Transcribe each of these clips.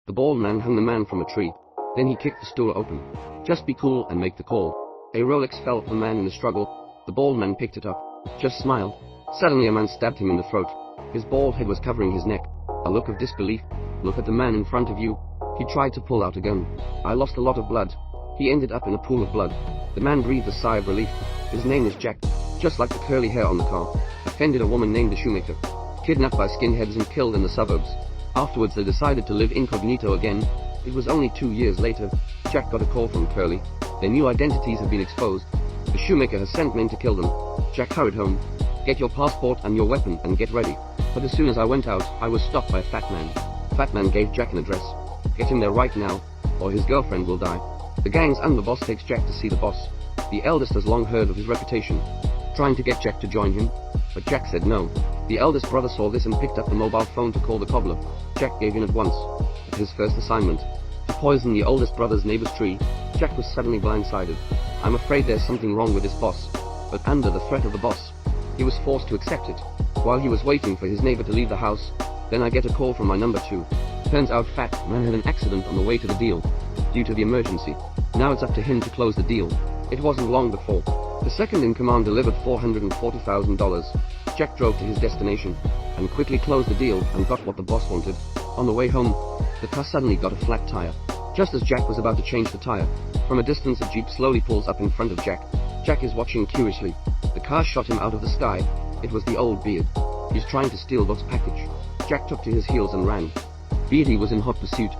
The bald man hung the man from a tree. Then he kicked the stool open. "Just be cool and make the call." A Rolex fell for the man in the struggle. The bald man picked it up. "Just smile." Suddenly a man stabbed him in the throat. His bald head was covering his neck. A look of disbelief. "Look at the man in front of you." He tried to pull out a gun. "I lost a lot of blood." He ended up in a pool of blood. The man breathed a sigh of relief. His name is Jack. Just like the curly hair on the car. Offended a woman named the shoemaker. Kidnapped by skinheads and killed in the suburbs. Afterwards they decided to live incognito again. It was only 2 years later. Jack got a call from Curly. Their new identities have been exposed. The shoemaker has sent men to kill them. Jack hurried home. "Get your passport and your weapon and get ready." But as soon as I went out, I was stopped by a fat man. Fat man gave Jack an address. "Get him there right now, or his girlfriend will die." The gang's underboss takes Jack to see the boss. The eldest has long heard of his reputation, trying to get Jack to join him, but Jack said no. The eldest brother saw this and picked up the mobile phone to call the cobbler. Jack gave in at once. His first assignment: to poison the oldest brother's neighbor's tree. Jack was suddenly blindsided. "I'm afraid there's something wrong with this boss." But under the threat of the boss, he was forced to accept it. While he was waiting for his neighbor to leave the house, then I get a call from my number 2. Turns out fat man had an accident on the way to the deal. Due to the emergency, now it's up to him to close the deal. It wasn't long before the second-in-command delivered $440,000. Jack drove to his destination and quickly closed the deal and got what the boss wanted. On the way home, the car suddenly got a flat tire. Just as Jack was about to change the tire, from a distance a jeep slowly pulls up in front of Jack. Jack is watching curiously. The car shot him out of the sky. It was the old Beard. He's trying to steal Bob's package. Jack took to his heels and ran. Beardy was in hot pursuit.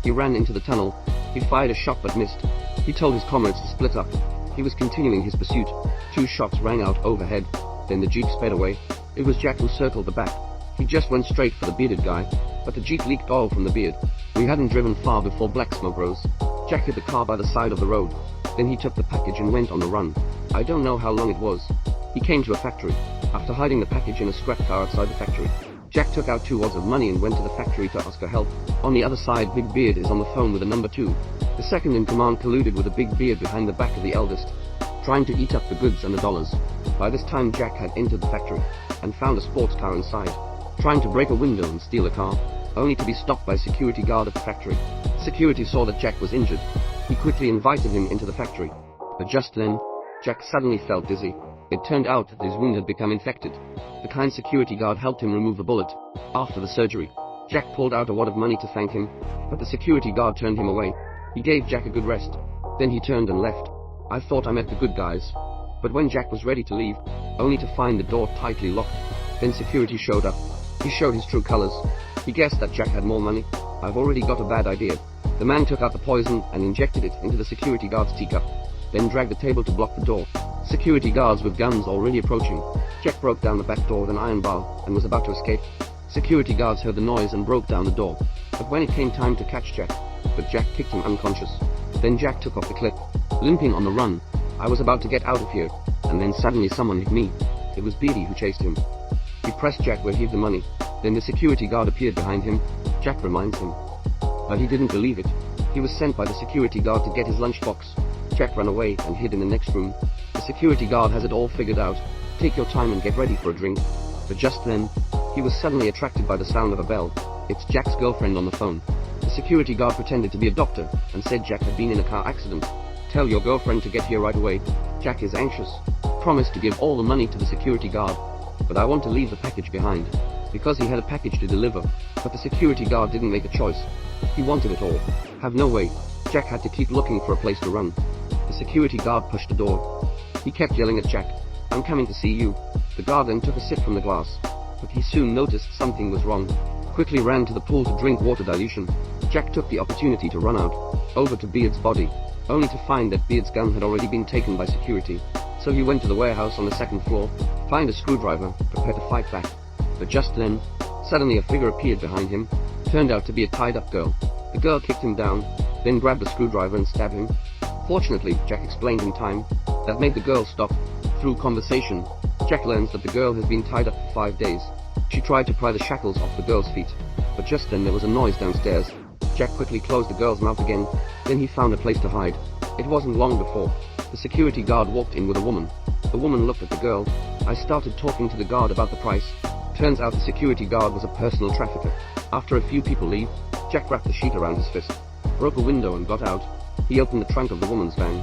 He ran into the tunnel. He fired a shot but missed. He told his comrades to split up. He was continuing his pursuit. 2 shots rang out overhead. Then the jeep sped away. It was Jack who circled the back. He just went straight for the bearded guy, but the jeep leaked oil from the beard. We hadn't driven far before black smoke rose. Jack hit the car by the side of the road. Then he took the package and went on the run. I don't know how long it was. He came to a factory. After hiding the package in a scrap car outside the factory, Jack took out 2 wads of money and went to the factory to ask for help. On the other side, Big Beard is on the phone with the number 2. The second-in-command colluded with a Big Beard behind the back of the eldest, trying to eat up the goods and the dollars. By this time Jack had entered the factory and found a sports car inside, trying to break a window and steal the car, only to be stopped by a security guard at the factory. Security saw that Jack was injured. He quickly invited him into the factory. But just then, Jack suddenly felt dizzy. It turned out that his wound had become infected. The kind security guard helped him remove the bullet. After the surgery, Jack pulled out a wad of money to thank him, but the security guard turned him away. He gave Jack a good rest. Then he turned and left. I thought I met the good guys. But when Jack was ready to leave, only to find the door tightly locked, then security showed up. He showed his true colors. He guessed that Jack had more money. "I've already got a bad idea." The man took out the poison and injected it into the security guard's teacup, then dragged the table to block the door. Security guards with guns already approaching. Jack broke down the back door with an iron bar and was about to escape. Security guards heard the noise and broke down the door. But when it came time to catch Jack, Jack kicked him unconscious. Then Jack took off the cliff, limping on the run. I was about to get out of here, and then suddenly someone hit me. It was Beardy who chased him. He pressed Jack where he hid the money. Then the security guard appeared behind him. Jack reminds him. But he didn't believe it. He was sent by the security guard to get his lunchbox. Jack ran away and hid in the next room. The security guard has it all figured out. "Take your time and get ready for a drink." But just then, he was suddenly attracted by the sound of a bell. It's Jack's girlfriend on the phone. The security guard pretended to be a doctor and said Jack had been in a car accident. "Tell your girlfriend to get here right away." Jack is anxious. Promised to give all the money to the security guard. "But I want to leave the package behind." Because he had a package to deliver. But the security guard didn't make a choice. He wanted it all. Have no way. Jack had to keep looking for a place to run. The security guard pushed the door. He kept yelling at Jack, "I'm coming to see you." The guard then took a sip from the glass. But he soon noticed something was wrong. Quickly ran to the pool to drink water dilution. Jack took the opportunity to run out, over to Beard's body, only to find that Beard's gun had already been taken by security. So he went to the warehouse on the 2nd floor, find a screwdriver, prepare to fight back. But just then, suddenly a figure appeared behind him. Turned out to be a tied-up girl. The girl kicked him down, then grabbed a screwdriver and stabbed him. Fortunately, Jack explained in time. That made the girl stop. Through conversation, Jack learns that the girl has been tied up for 5 days. She tried to pry the shackles off the girl's feet. But just then there was a noise downstairs. Jack quickly closed the girl's mouth again. Then he found a place to hide. It wasn't long before the security guard walked in with a woman. The woman looked at the girl. I started talking to the guard about the price. Turns out the security guard was a personal trafficker. After a few people leave, Jack wrapped the sheet around his fist, broke a window and got out. He opened the trunk of the woman's van.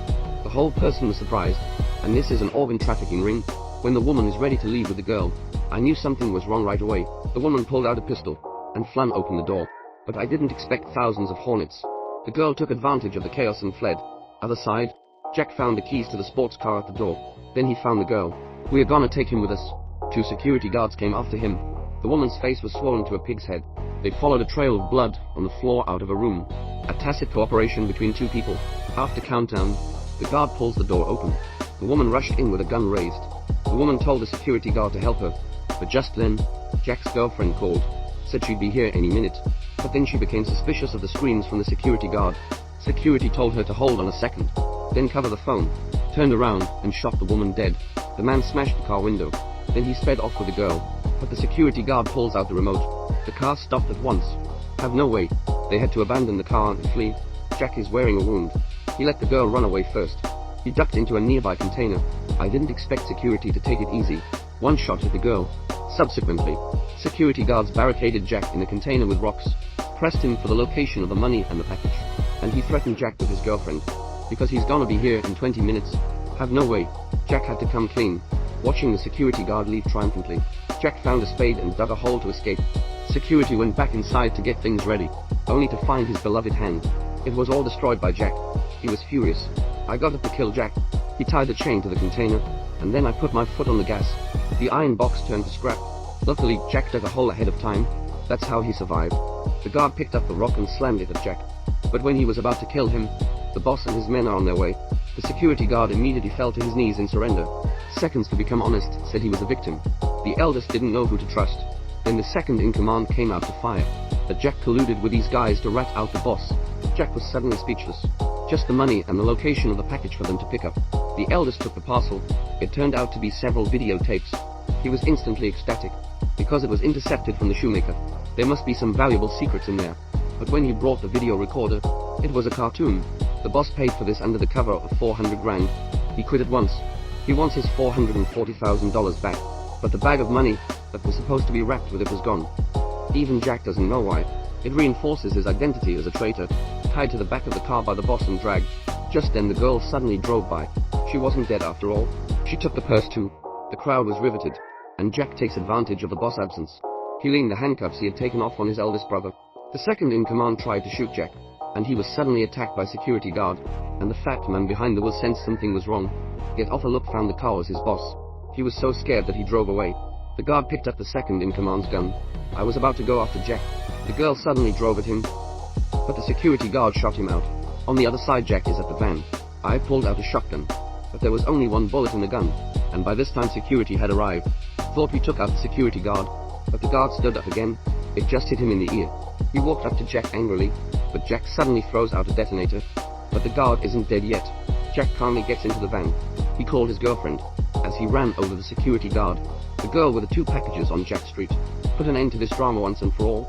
The whole person was surprised, and this is an organ trafficking ring. When the woman is ready to leave with the girl, I knew something was wrong right away. The woman pulled out a pistol and flung open the door, but I didn't expect thousands of hornets. The girl took advantage of the chaos and fled. Other side, Jack found the keys to the sports car at the door. Then he found the girl. "We're gonna take him with us." 2 security guards came after him. The woman's face was swollen to a pig's head. They followed a trail of blood on the floor out of a room. A tacit cooperation between 2 people. After countdown, the guard pulls the door open. The woman rushed in with a gun raised. The woman told the security guard to help her, but just then, Jack's girlfriend called, said she'd be here any minute. But then she became suspicious of the screams from the security guard. Security told her to hold on a second, then cover the phone, turned around and shot the woman dead. The man smashed the car window. Then he sped off with the girl, but the security guard pulls out the remote. The car stopped at once. Have no way. They had to abandon the car and flee. Jack is wearing a wound. He let the girl run away first. He ducked into a nearby container. I didn't expect security to take it easy. 1 shot hit the girl. Subsequently, security guards barricaded Jack in a container with rocks, pressed him for the location of the money and the package, and he threatened Jack with his girlfriend, because he's gonna be here in 20 minutes. Have no way. Jack had to come clean. Watching the security guard leave triumphantly, Jack found a spade and dug a hole to escape. Security went back inside to get things ready, only to find his beloved hand. It was all destroyed by Jack. He was furious. I got up to kill Jack. He tied the chain to the container, and then I put my foot on the gas. The iron box turned to scrap. Luckily, Jack dug a hole ahead of time. That's how he survived. The guard picked up the rock and slammed it at Jack. But when he was about to kill him, the boss and his men are on their way. The security guard immediately fell to his knees in surrender. Seconds to become honest, said he was a victim. The eldest didn't know who to trust. Then the second in command came out to fire. But Jack colluded with these guys to rat out the boss. Jack was suddenly speechless. Just the money and the location of the package for them to pick up. The eldest took the parcel. It turned out to be several videotapes. He was instantly ecstatic, because it was intercepted from the shoemaker. There must be some valuable secrets in there. But when he brought the video recorder, it was a cartoon. The boss paid for this under the cover of 400 grand. He quit at once. He wants his $440,000 back. But the bag of money that was supposed to be wrapped with it was gone. Even Jack doesn't know why. It reinforces his identity as a traitor, tied to the back of the car by the boss and dragged. Just then the girl suddenly drove by. She wasn't dead after all. She took the purse too. The crowd was riveted, and Jack takes advantage of the boss' absence. He leaned the handcuffs he had taken off on his eldest brother. The second in command tried to shoot Jack, and he was suddenly attacked by security guard, and the fat man behind the wheel sensed something was wrong. Yet off a look found the car was his boss. He was so scared that he drove away. The guard picked up the second in command's gun. I was about to go after Jack. The girl suddenly drove at him, but the security guard shot him out. On the other side, Jack is at the van. I pulled out a shotgun, but there was only 1 bullet in the gun, and by this time security had arrived. Thought we took out the security guard, but the guard stood up again. It just hit him in the ear. He walked up to Jack angrily, but Jack suddenly throws out a detonator. But the guard isn't dead yet. Jack calmly gets into the van. He called his girlfriend. As he ran over the security guard, the girl with the 2 packages on Jack Street, put an end to this drama once and for all.